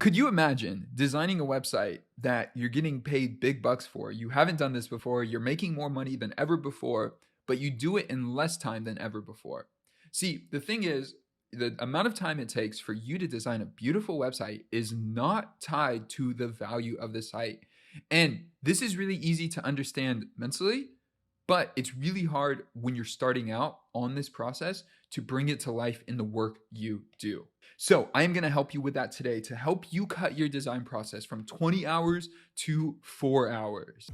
Could you imagine designing a website that you're getting paid big bucks for? You haven't done this before, you're making more money than ever before, but you do it in less time than ever before. See, the thing is, the amount of time it takes for you to design a beautiful website is not tied to the value of the site. And this is really easy to understand mentally, but it's really hard when you're starting out on this process to bring it to life in the work you do. So I am going to help you with that today to help you cut your design process from 20 hours to 4 hours.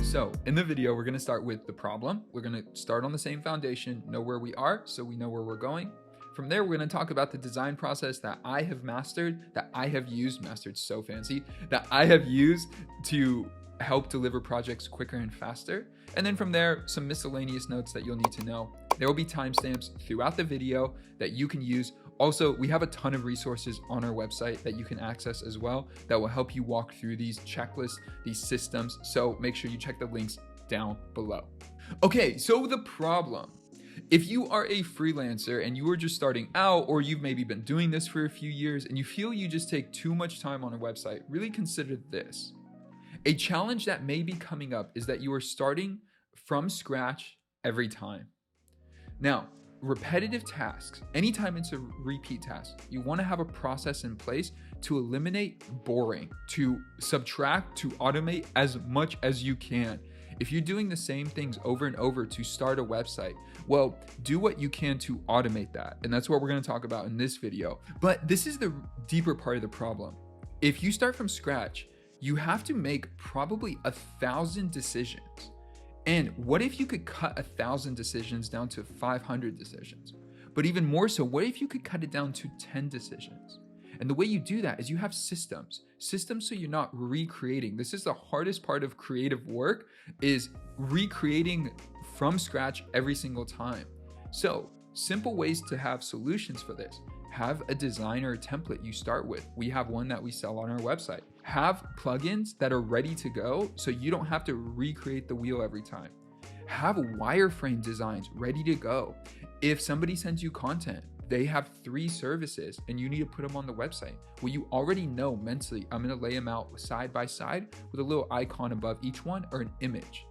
So in the video, we're going to start with the problem. We're going to start on the same foundation, know where we are so we know where we're going. From there, we're going to talk about the design process that I have mastered, that I have used, mastered so fancy, that I have used to help deliver projects quicker and faster. And then from there, some miscellaneous notes that you'll need to know. There will be timestamps throughout the video that you can use. Also, we have a ton of resources on our website that you can access as well that will help you walk through these checklists, these systems. So make sure you check the links down below. Okay, so the problem. If you are a freelancer and you are just starting out, or you've maybe been doing this for a few years and you feel you just take too much time on a website, really consider this. A challenge that may be coming up is that you are starting from scratch every time. Now, repetitive tasks, anytime it's a repeat task, you want to have a process in place to eliminate boring, to subtract, to automate as much as you can. If you're doing the same things over and over to start a website, well, do what you can to automate that. And that's what we're going to talk about in this video. But this is the deeper part of the problem. If you start from scratch, you have to make probably 1,000 decisions. And what if you could cut 1,000 decisions down to 500 decisions? But even more so, what if you could cut it down to 10 decisions? And the way you do that is you have systems so you're not recreating. This is the hardest part of creative work, is recreating from scratch every single time. So simple ways to have solutions for this. Have a design or a template you start with. We have one that we sell on our website. Have plugins that are ready to go so you don't have to recreate the wheel every time. Have wireframe designs ready to go. If somebody sends you content, they have 3 services and you need to put them on the website. Well, you already know mentally, I'm going to lay them out side by side with a little icon above each one or an image.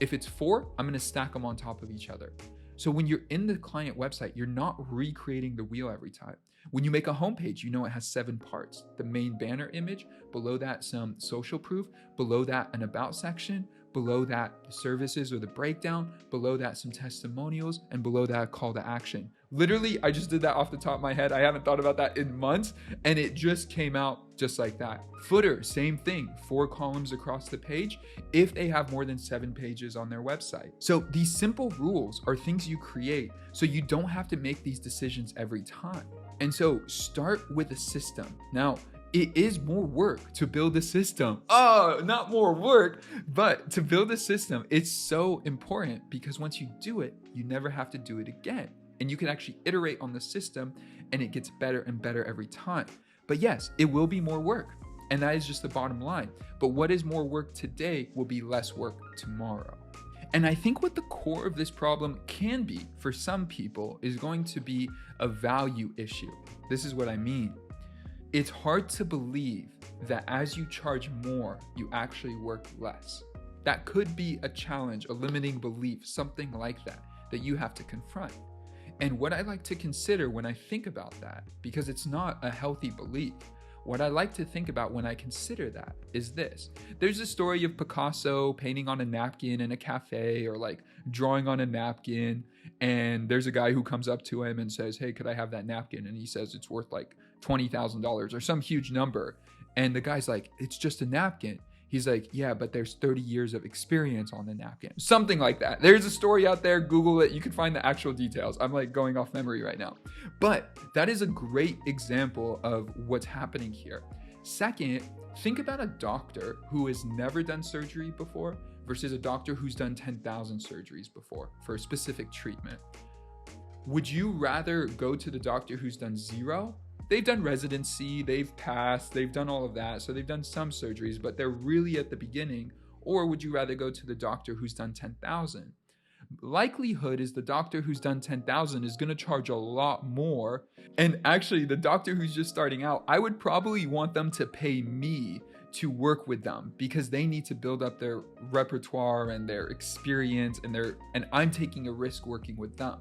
If it's 4, I'm going to stack them on top of each other. So when you're in the client website, you're not recreating the wheel every time. When you make a homepage, you know it has 7 parts. The main banner image, below that some social proof, below that an about section, below that the services or the breakdown, below that some testimonials, and below that a call to action. Literally, I just did that off the top of my head. I haven't thought about that in months, and it just came out just like that. Footer, same thing, 4 columns across the page if they have more than 7 pages on their website. So these simple rules are things you create so you don't have to make these decisions every time. And so start with a system. Now, it is more work to build a system. Oh, not more work, but to build a system, it's so important because once you do it, you never have to do it again. And you can actually iterate on the system and it gets better and better every time. But yes, it will be more work. And that is just the bottom line. But what is more work today will be less work tomorrow. And I think what the core of this problem can be for some people is going to be a value issue. This is what I mean. It's hard to believe that as you charge more, you actually work less. That could be a challenge, a limiting belief, something like that you have to confront. And what I like to consider when I think about that, because it's not a healthy belief, what I like to think about when I consider that is this. There's a story of Picasso painting on a napkin in a cafe, or like drawing on a napkin, and there's a guy who comes up to him and says, "Hey, could I have that napkin?" And he says it's worth like $20,000 or some huge number. And the guy's like, "It's just a napkin." He's like, "Yeah, but there's 30 years of experience on the napkin." Something like that. There's a story out there, Google it, you can find the actual details. I'm like going off memory right now. But that is a great example of what's happening here. Second, think about a doctor who has never done surgery before versus a doctor who's done 10,000 surgeries before for a specific treatment. Would you rather go to the doctor who's done 0? They've done residency, they've passed, they've done all of that. So they've done some surgeries, but they're really at the beginning. Or would you rather go to the doctor who's done 10,000? likelihood is the doctor who's done 10,000 is going to charge a lot more. And actually, the doctor who's just starting out, I would probably want them to pay me to work with them because they need to build up their repertoire and their experience, and I'm taking a risk working with them.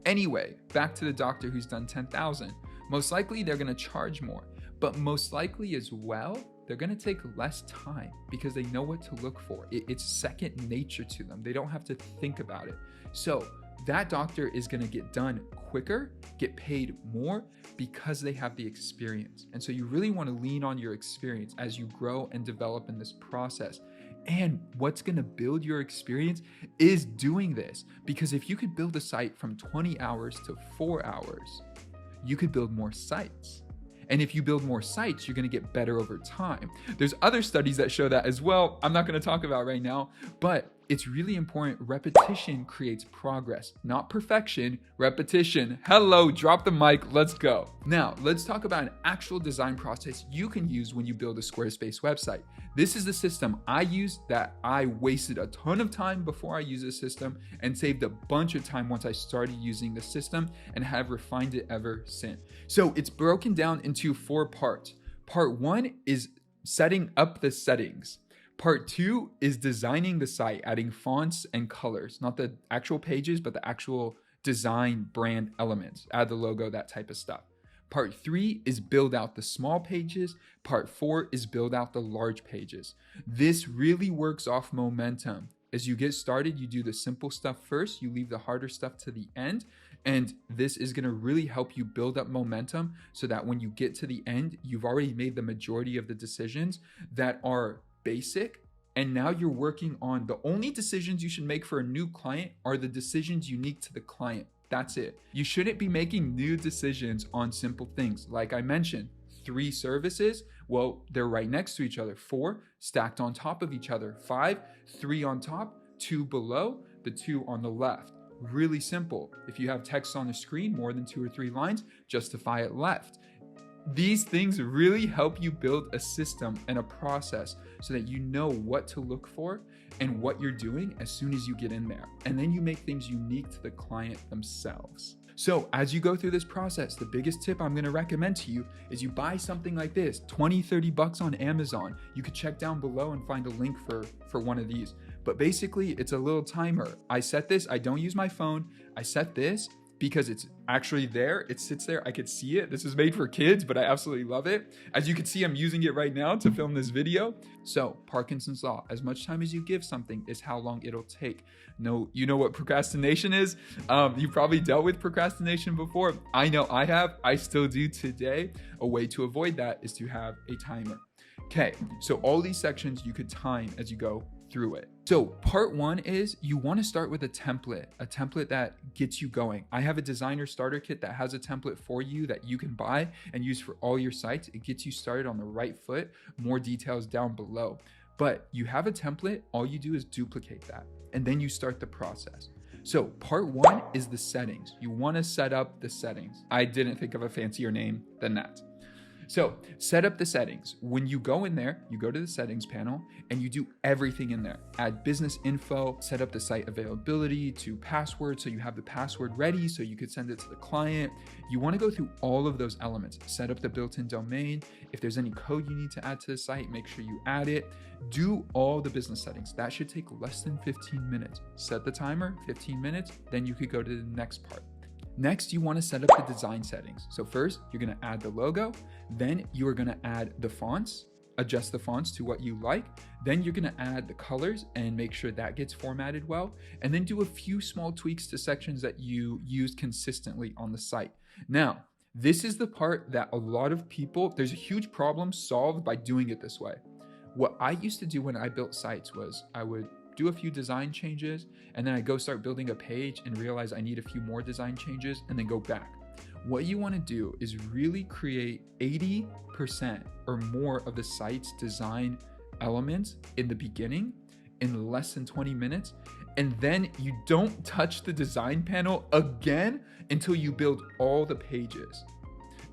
Anyway, back to the doctor who's done 10,000. Most likely they're going to charge more, but most likely as well, they're going to take less time because they know what to look for. It's second nature to them. They don't have to think about it. So that doctor is going to get done quicker, get paid more because they have the experience. And so you really want to lean on your experience as you grow and develop in this process. And what's going to build your experience is doing this, because if you could build a site from 20 hours to 4 hours, you could build more sites. And if you build more sites, you're going to get better over time. There's other studies that show that as well. I'm not going to talk about right now, but it's really important. Repetition creates progress, not perfection, repetition. Hello, drop the mic, let's go. Now, let's talk about an actual design process you can use when you build a Squarespace website. This is the system I use that I wasted a ton of time before I used this system and saved a bunch of time once I started using the system and have refined it ever since. So it's broken down into 4 parts. Part 1 is setting up the settings. Part 2 is designing the site, adding fonts and colors, not the actual pages, but the actual design brand elements, add the logo, that type of stuff. Part 3 is build out the small pages. Part 4 is build out the large pages. This really works off momentum. As you get started, you do the simple stuff first, you leave the harder stuff to the end. And this is going to really help you build up momentum so that when you get to the end, you've already made the majority of the decisions that are basic. And now you're working on the only decisions you should make for a new client are the decisions unique to the client. That's it. You shouldn't be making new decisions on simple things. Like I mentioned, 3 services, well, they're right next to each other. 4 stacked on top of each other. 5, 3 on top, 2 below, the 2 on the left. Really simple. If you have text on the screen, more than 2 or 3 lines, justify it left. These things really help you build a system and a process so that you know what to look for and what you're doing as soon as you get in there. And then you make things unique to the client themselves. So as you go through this process, the biggest tip I'm going to recommend to you is you buy something like this, 20, 30 bucks on Amazon. You could check down below and find a link for one of these. But basically, it's a little timer. I set this, I don't use my phone. I set this because it's actually there. It sits there. I could see it. This is made for kids, but I absolutely love it. As you can see, I'm using it right now to film this video. So Parkinson's law, as much time as you give something is how long it'll take. No, you know what procrastination is? You've probably dealt with procrastination before. I know I have. I still do today. A way to avoid that is to have a timer. Okay, so all these sections you could time as you go through it. So part 1 is you want to start with a template that gets you going. I have a designer starter kit that has a template for you that you can buy and use for all your sites. It gets you started on the right foot. More details down below. But you have a template, all you do is duplicate that, and then you start the process. So part 1 is the settings. You want to set up the settings. I didn't think of a fancier name than that. So set up the settings. When you go in there, you go to the settings panel and you do everything in there. Add business info, set up the site availability to password so you have the password ready so you could send it to the client. You want to go through all of those elements. Set up the built-in domain. If there's any code you need to add to the site, make sure you add it. Do all the business settings. That should take less than 15 minutes. Set the timer, 15 minutes, then you could go to the next part. Next, you want to set up the design settings. So first, you're going to add the logo. Then you are going to add the fonts, adjust the fonts to what you like. Then you're going to add the colors and make sure that gets formatted well. And then do a few small tweaks to sections that you use consistently on the site. Now, this is the part that a lot of people, there's a huge problem solved by doing it this way. What I used to do when I built sites was I would do a few design changes, and then I go start building a page and realize I need a few more design changes and then go back. What you want to do is really create 80% or more of the site's design elements in the beginning in less than 20 minutes. And then you don't touch the design panel again until you build all the pages.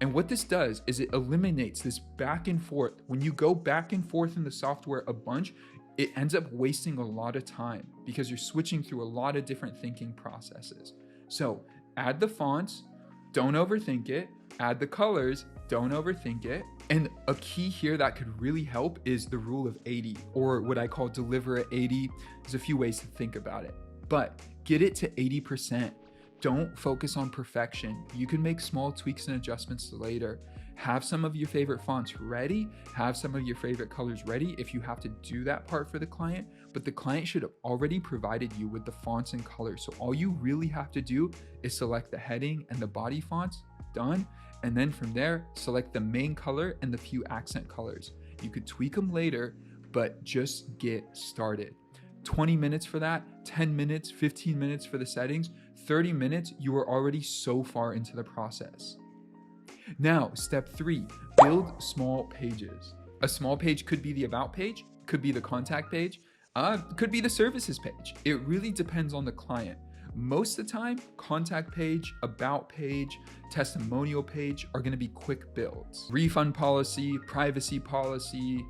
And what this does is it eliminates this back and forth. When you go back and forth in the software a bunch, it ends up wasting a lot of time because you're switching through a lot of different thinking processes. So add the fonts, don't overthink it. Add the colors, don't overthink it. And a key here that could really help is the rule of 80, or what I call deliver at 80. There's a few ways to think about it, but get it to 80%. Don't focus on perfection. You can make small tweaks and adjustments later. Have some of your favorite fonts ready, have some of your favorite colors ready if you have to do that part for the client, but the client should have already provided you with the fonts and colors. So all you really have to do is select the heading and the body fonts, done. And then from there, select the main color and the few accent colors. You could tweak them later, but just get started. 20 minutes for that, 10 minutes, 15 minutes for the settings, 30 minutes, you are already so far into the process. Now, step 3, build small pages. A small page could be the about page, could be the contact page, could be the services page. It really depends on the client. Most of the time, contact page, about page, testimonial page are going to be quick builds. Refund policy, privacy policy,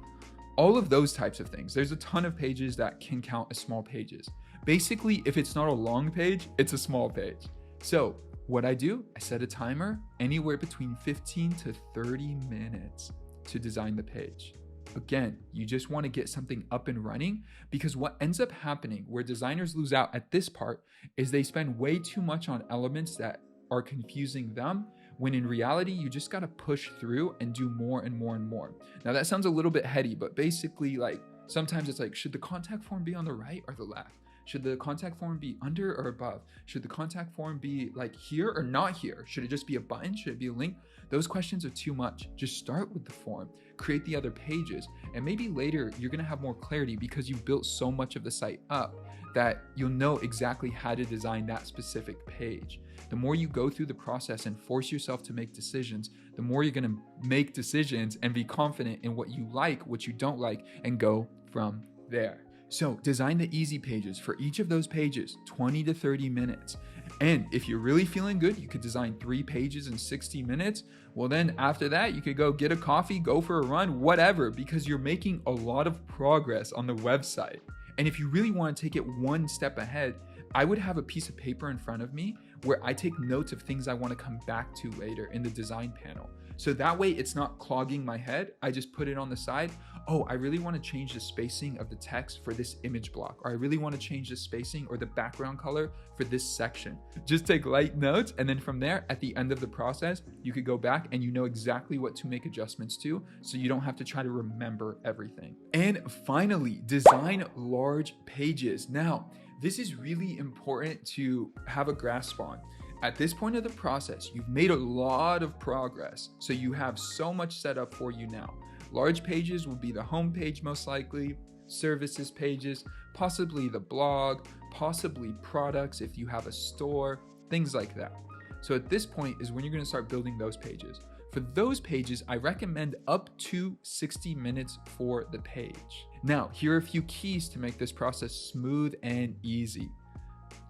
all of those types of things. There's a ton of pages that can count as small pages. Basically, if it's not a long page, it's a small page. So what I do, I set a timer anywhere between 15 to 30 minutes to design the page. Again, you just want to get something up and running, because what ends up happening where designers lose out at this part is they spend way too much on elements that are confusing them, when in reality, you just got to push through and do more and more and more. Now that sounds a little bit heady, but basically like sometimes it's like, should the contact form be on the right or the left? Should the contact form be under or above? Should the contact form be like here or not here? Should it just be a button? Should it be a link? Those questions are too much. Just start with the form, create the other pages, and maybe later you're gonna have more clarity because you've built so much of the site up that you'll know exactly how to design that specific page. The more you go through the process and force yourself to make decisions, the more you're gonna make decisions and be confident in what you like, what you don't like, and go from there. So design the easy pages for each of those pages, 20 to 30 minutes. And if you're really feeling good, you could design 3 pages in 60 minutes. Well, then after that, you could go get a coffee, go for a run, whatever, because you're making a lot of progress on the website. And if you really want to take it one step ahead, I would have a piece of paper in front of me where I take notes of things I want to come back to later in the design panel. So that way it's not clogging my head. I just put it on the side. Oh, I really want to change the spacing of the text for this image block, or I really want to change the spacing or the background color for this section. Just take light notes, and then from there, at the end of the process, you could go back and you know exactly what to make adjustments to, so you don't have to try to remember everything. And finally, design large pages. Now, this is really important to have a grasp on. At this point of the process, you've made a lot of progress, so you have so much set up for you now. Large pages will be the home page most likely, services pages, possibly the blog, possibly products if you have a store, things like that. So at this point is when you're going to start building those pages. For those pages, I recommend up to 60 minutes for the page. Now, here are a few keys to make this process smooth and easy.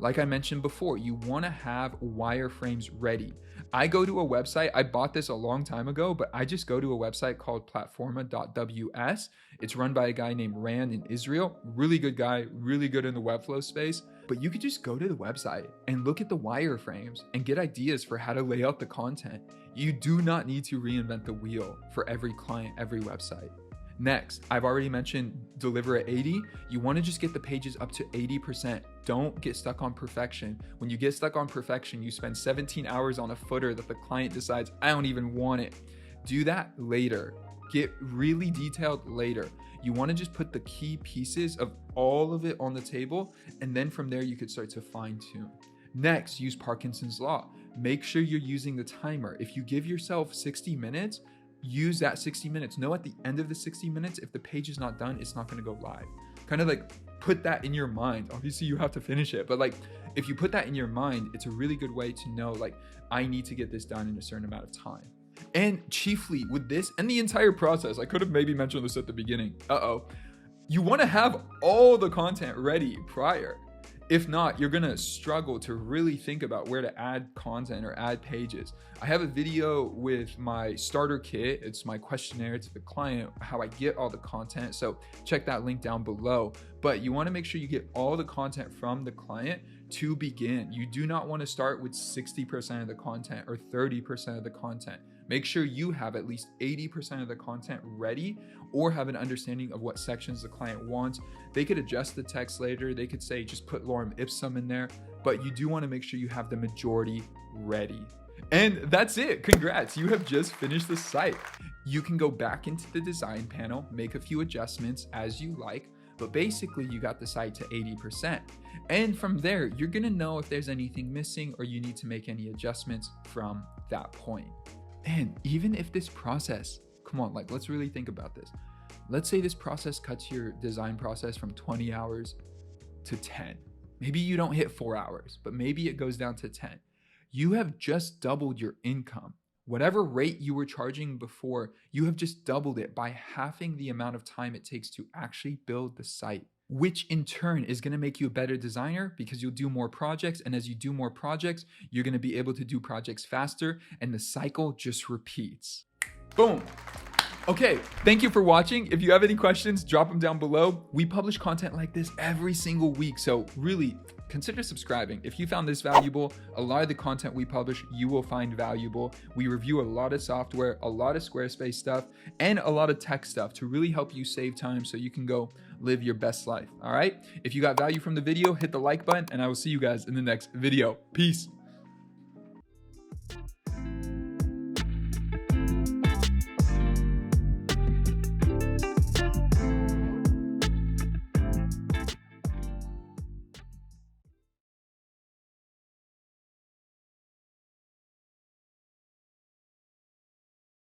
Like I mentioned before, you want to have wireframes ready. I go to a website, I bought this a long time ago, but I just go to a website called platforma.ws. It's run by a guy named Rand in Israel. Really good guy, really good in the Webflow space. But you could just go to the website and look at the wireframes and get ideas for how to lay out the content. You do not need to reinvent the wheel for every client, every website. Next, I've already mentioned deliver at 80. You want to just get the pages up to 80%. Don't get stuck on perfection. When you get stuck on perfection, you spend 17 hours on a footer that the client decides, I don't even want it. Do that later. Get really detailed later. You want to just put the key pieces of all of it on the table, and then from there you could start to fine tune. Next, use Parkinson's Law. Make sure you're using the timer. If you give yourself 60 minutes, use that 60 minutes. Know at the end of the 60 minutes, if the page is not done, it's not going to go live. Kind of like put that in your mind. Obviously you have to finish it, but like if you put that in your mind, it's a really good way to know like I need to get this done in a certain amount of time. And chiefly with this and the entire process, I could have maybe mentioned this at the beginning. You want to have all the content ready prior. If not, you're gonna struggle to really think about where to add content or add pages. I have a video with my starter kit. It's my questionnaire to the client, how I get all the content. So check that link down below. But you wanna make sure you get all the content from the client to begin. You do not wanna start with 60% of the content or 30% of the content. Make sure you have at least 80% of the content ready or have an understanding of what sections the client wants. They could adjust the text later. They could say, just put lorem ipsum in there, but you do want to make sure you have the majority ready. And that's it. Congrats. You have just finished the site. You can go back into the design panel, make a few adjustments as you like, but basically you got the site to 80%. And from there, you're going to know if there's anything missing or you need to make any adjustments from that point. And even if this process, come on, like, let's really think about this. Let's say this process cuts your design process from 20 hours to 10. Maybe you don't hit 4 hours, but maybe it goes down to 10. You have just doubled your income. Whatever rate you were charging before, you have just doubled it by halving the amount of time it takes to actually build the site, which in turn is going to make you a better designer because you'll do more projects. And as you do more projects, you're going to be able to do projects faster and the cycle just repeats. Boom. Okay, thank you for watching. If you have any questions, drop them down below. We publish content like this every single week, so really consider subscribing. If you found this valuable, a lot of the content we publish, you will find valuable. We review a lot of software, a lot of Squarespace stuff, and a lot of tech stuff to really help you save time so you can go live your best life, all right? If you got value from the video, hit the like button, and I will see you guys in the next video. Peace.